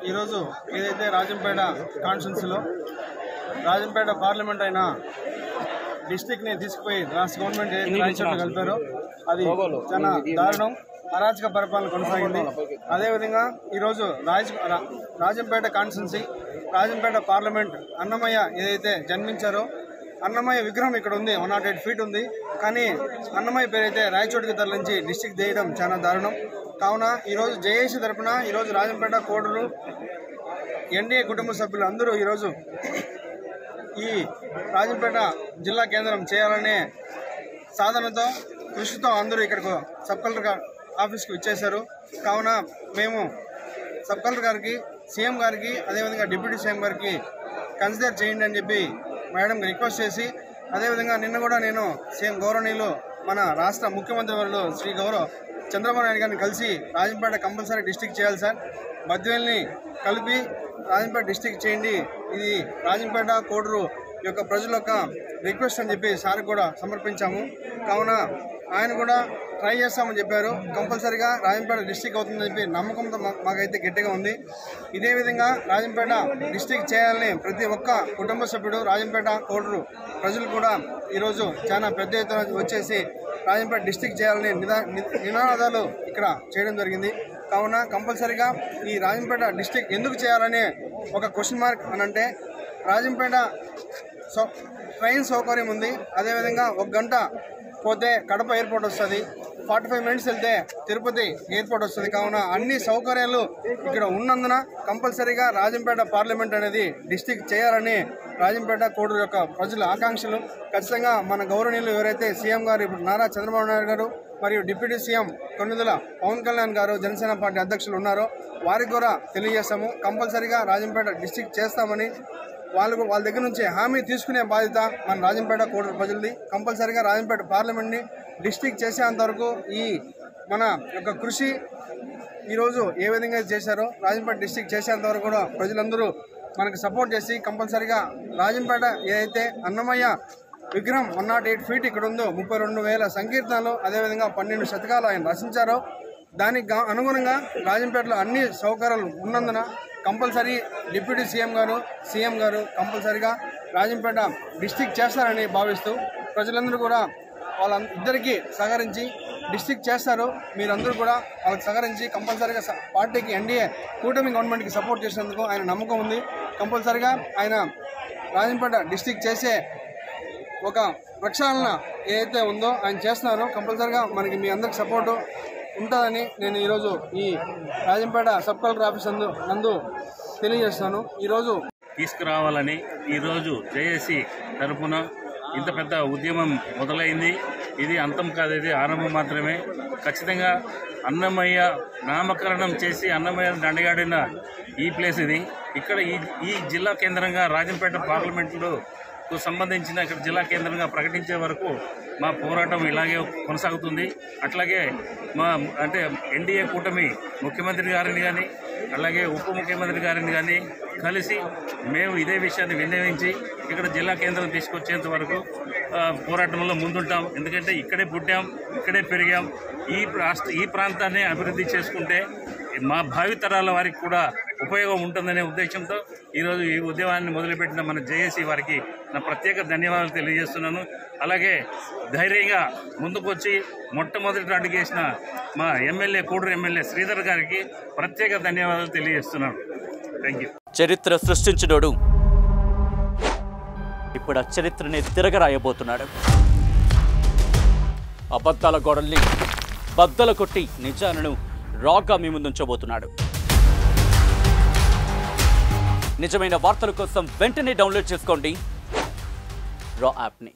ఈరోజు ఏదైతే రాజంపేట కాన్స్టిట్యున్సీలో రాజంపేట పార్లమెంట్ అయిన డిస్టిక్ని తీసుకుపోయి రాష్ట్ర గవర్నమెంట్ ఏదైతే రాయచోట్ల కలిపారో అది చాలా దారుణం, అరాచక పరిపాలన కొనసాగింది. అదేవిధంగా ఈరోజు రాజంపేట కాన్స్టిట్యున్సీ రాజంపేట పార్లమెంట్ అన్నమయ్య ఏదైతే జన్మించారో అన్నమయ్య విగ్రహం ఇక్కడ ఉంది, 108 ఫీట్ ఉంది. కానీ అన్నమయ్య పేరైతే రాయచోటికి తరలించి డిస్టిక్ చేయడం చాలా దారుణం. కావున ఈరోజు జేఏసీ తరఫున ఈరోజు రాజంపేట కోడూరు ఎన్డీఏ కుటుంబ సభ్యులు అందరూ ఈరోజు ఈ రాజంపేట జిల్లా కేంద్రం చేయాలనే సాధనతో కృషితో అందరూ ఇక్కడికి సబ్ కలెక్టర్ ఆఫీస్కి ఇచ్చేశారు. కావున మేము సబ్ కలెక్టర్ గారికి, సీఎం గారికి, అదేవిధంగా డిప్యూటీ సీఎం గారికి కన్సిడర్ చేయండి అని చెప్పి మేడం రిక్వెస్ట్ చేసి, అదేవిధంగా నిన్న కూడా నేను సీఎం గౌరవనీయులు మన రాష్ట్ర ముఖ్యమంత్రి వర్యులు శ్రీ చంద్రబాబు నాయుడు గారిని కలిసి రాజంపేట కంపల్సరీ డిస్టిక్ చేయాలి సార్, బద్వేల్ని కలిపి రాజంపేట డిస్టిక్ చేయండి, ఇది రాజంపేట కోడూరు యొక్క ప్రజల యొక్క రిక్వెస్ట్ అని చెప్పి సార్ కూడా సమర్పించాము. కావున ఆయన కూడా ట్రై చేస్తామని చెప్పారు. కంపల్సరీగా రాజంపేట డిస్టిక్ అవుతుందని చెప్పి నమ్మకంతో మాకైతే గట్టిగా ఉంది. ఇదే విధంగా రాజంపేట డిస్టిక్ చేయాలని ప్రతి ఒక్క కుటుంబ సభ్యుడు రాజంపేట కోడూరు ప్రజలు కూడా ఈరోజు చాలా పెద్ద ఎత్తున వచ్చేసి రాజంపేట డిస్టిక్ చేయాలని నినాదాలు ఇక్కడ చేయడం జరిగింది. కావున కంపల్సరీగా ఈ రాజంపేట డిస్టిక్ ఎందుకు చేయాలనే ఒక క్వశ్చన్ మార్క్ అని అంటే, రాజంపేట ట్రైన్ సౌకర్యం ఉంది, అదేవిధంగా 1 గంట పోతే కడప ఎయిర్పోర్ట్ వస్తుంది, 45 మినిట్స్ వెళ్తే తిరుపతి ఎయిర్పోర్ట్ వస్తుంది. కావున అన్ని సౌకర్యాలు ఇక్కడ ఉన్నందున కంపల్సరీగా రాజంపేట పార్లమెంట్ అనేది డిస్టిక్ చేయాలని రాజంపేట కోడూరు యొక్క ప్రజల ఆకాంక్షలు. ఖచ్చితంగా మన గౌరవనీయులు ఎవరైతే సీఎం గారు ఇప్పుడు నారా చంద్రబాబు నాయుడు గారు మరియు డిప్యూటీ సీఎం కొన్నిదెల పవన్ కళ్యాణ్ గారు జనసేన పార్టీ అధ్యక్షులు ఉన్నారో వారికి కూడా తెలియజేస్తాము. కంపల్సరీగా రాజంపేట డిస్టిక్ చేస్తామని వాళ్ళ దగ్గర నుంచి హామీ తీసుకునే బాధ్యత మన రాజంపేట కోడూరు ప్రజలది. కంపల్సరీగా రాజంపేట పార్లమెంట్ని డిస్టిక్ చేసేంత వరకు ఈ మన యొక్క కృషి ఈరోజు ఏ విధంగా చేశారో రాజంపేట డిస్టిక్ చేసేంత వరకు కూడా ప్రజలందరూ మనకు సపోర్ట్ చేసి కంపల్సరీగా రాజంపేట ఏదైతే అన్నమయ్య విగ్రహం 108 ఫీట్ ఇక్కడ ఉందో, 32,000 సంకీర్తనలు, అదేవిధంగా 12 శతకాలు ఆయన రచించారో దానికి అనుగుణంగా రాజంపేటలో అన్ని సౌకర్యాలు ఉన్నందున కంపల్సరీ డిప్యూటీ సీఎం గారు కంపల్సరీగా రాజంపేట డిస్టిక్ చేస్తారని భావిస్తూ ప్రజలందరూ కూడా వాళ్ళిద్దరికీ సహకరించి డిస్టిక్ చేస్తారు. మీరందరూ కూడా వాళ్ళకి సహకరించి కంపల్సరీగా పార్టీకి ఎన్డీఏ కూటమి గవర్నమెంట్కి సపోర్ట్ చేసేందుకు ఆయన నమ్మకం ఉంది. కంపల్సరీగా ఆయన రాజంపేట డిస్టిక్ చేసే ఒక ప్రక్షాళన ఏదైతే ఉందో ఆయన చేస్తున్నారో కంపల్సరీగా మనకి మీ అందరికి సపోర్టు ఉంటుందని నేను ఈరోజు ఈ రాజంపేట సబ్ కలెక్టర్ ఆఫీస్ నందు తెలియజేస్తున్నాను. ఈరోజు తీసుకురావాలని ఈరోజు జేఏసీ తరఫున ఇంత పెద్ద ఉద్యమం మొదలైంది. ఇది అంతం కాదు, ఇది ఆరంభం మాత్రమే. ఖచ్చితంగా అన్నమయ్య నామకరణం చేసి అన్నమయ్య దండగాడిన ఈ ప్లేస్ ఇది. ఇక్కడ ఈ జిల్లా కేంద్రంగా రాజంపేట పార్లమెంట్లో సంబంధించిన ఇక్కడ జిల్లా కేంద్రంగా ప్రకటించే వరకు మా పోరాటం ఇలాగే కొనసాగుతుంది. అట్లాగే అంటే ఎన్డీఏ కూటమి ముఖ్యమంత్రి గారిని కానీ అలాగే ఉప ముఖ్యమంత్రి గారిని కానీ కలిసి మేము ఇదే విషయాన్ని విన్నవించి ఇక్కడ జిల్లా కేంద్రం తీసుకొచ్చేంత వరకు పోరాటంలో ముందుంటాం. ఎందుకంటే ఇక్కడే పుట్టాం, ఇక్కడే పెరిగాం. ఈ ప్రాంతాన్ని అభివృద్ధి చేసుకుంటే మా భావితరాల వారికి కూడా ఉపయోగం ఉంటుందనే ఉద్దేశంతో ఈరోజు ఈ ఉద్యమాన్ని మొదలుపెట్టిన మన జేఏసీ వారికి నా ప్రత్యేక ధన్యవాదాలు తెలియజేస్తున్నాను. అలాగే ధైర్యంగా ముందుకొచ్చి మొట్టమొదటి అడుగేసిన మా ఎమ్మెల్యే కోడూరు ఎమ్మెల్యే శ్రీధర్ గారికి ప్రత్యేక ధన్యవాదాలు తెలియజేస్తున్నాను. Thank you. చరిత్ర సృష్టించినోడు ఇప్పుడు ఆ చరిత్రని తిరగరాయబోతున్నాడు. అబద్ధాల గోడల్ని బద్దలు కొట్టి నిజాలను రాగా మీ ముందుంచబోతున్నాడు. నిజమైన వార్తల కోసం వెంటనే డౌన్లోడ్ చేసుకోండి రా యాప్ని.